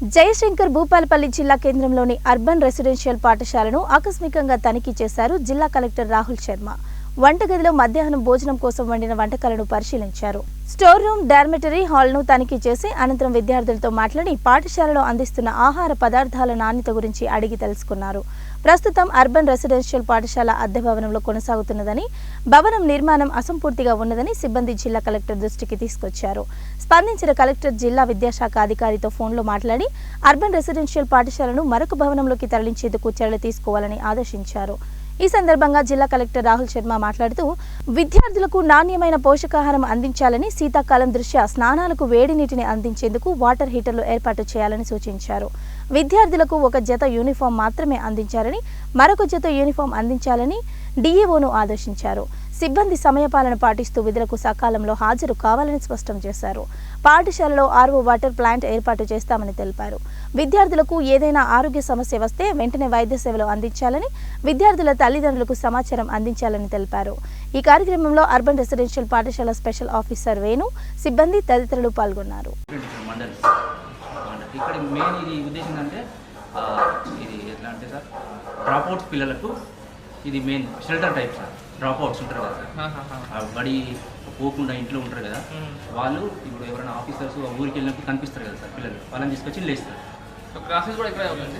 జయశంకర్ భూపాలపల్లి జిల్లా కేంద్రంలోని urban residential పాఠశాలను ఆకస్మికంగా తనిఖీ చేశారు జిల్లా కలెక్టర్ రాహుల్ శర్మ. వంటగదిలో మధ్యాహ్నం భోజనం కోసం వండిన వంటకాలను పరిశీలించారు. స్టోర్ రూమ్, డార్మెటరీ హాల్ను తనిఖీ చేసి అనంతరం విద్యార్థులతో మాట్లాడి పాఠశాలలో అందిస్తున్న ఆహార పదార్థాల నాణ్యత గురించి అడిగి తెలుసుకున్నారు. ప్రస్తుతం అర్బన్ రెసిడెన్షియల్ పాఠశాల అద్దె భవనంలో కొనసాగుతున్నదని, భవనం నిర్మాణం అసంపూర్తిగా ఉన్నదని సిబ్బంది జిల్లా కలెక్టర్ దృష్టికి తీసుకొచ్చారు. స్పందించిన కలెక్టర్ జిల్లా విద్యాశాఖ అధికారితో ఫోన్లో మాట్లాడి అర్బన్ రెసిడెన్షియల్ పాఠశాలను మరొక భవనంలోకి తరలించేందుకు చర్యలు తీసుకోవాలని ఆదేశించారు. ఈ సందర్భంగా జిల్లా కలెక్టర్ రాహుల్ శర్మ మాట్లాడుతూ విద్యార్థులకు నాణ్యమైన పోషకాహారం అందించాలని, శీతాకాలం దృష్ట్యా స్నానాలకు వేడి నీటిని అందించేందుకు వాటర్ హీటర్లు ఏర్పాటు చేయాలని సూచించారు. విద్యార్థులకు ఒక జత యూనిఫామ్ మాత్రమే అందించాలని, మరొక జత యూనిఫామ్ అందించాలని డీఈఓను ఆదేశించారు. సిబ్బంది సమయపాలన పాటిస్తూ విధులకు సకాలంలో హాజరు కావాలని స్పష్టం చేశారు. పాఠశాలలో ఆర్ఓ వాటర్ ప్లాంట్ ఏర్పాటు చేస్తామని తెలిపారు. విద్యార్థులకు ఏదైనా ఆరోగ్య సమస్య వస్తే వెంటనే వైద్య సేవలు అందించాలని, విద్యార్థుల తల్లిదండ్రులకు సమాచారం అందించాలని తెలిపారు. ఈ కార్యక్రమంలో అర్బన్ రెసిడెన్షియల్ పాఠశాల స్పెషల్ ఆఫీసర్ వేణు, సిబ్బంది తదితరులు పాల్గొన్నారు. ఇక్కడ మెయిన్ ఇది ఉద్దేశం అంటే ఇది ఎట్లా అంటే సార్, డ్రాప్అవుట్స్ పిల్లలకు ఇది main shelter type sir. Dropouts ఉంటారు కదా సార్, బడి పోకుండా ఇంట్లో ఉంటారు కదా, వాళ్ళు ఇప్పుడు ఎవరైనా ఆఫీసర్స్ ఊరికి వెళ్ళినప్పుడు కనిపిస్తారు కదా సార్ పిల్లలు, వాళ్ళని తీసుకొచ్చి లేస్తారు. క్లాసెస్ కూడా ఇక్కడ అవుతుంది.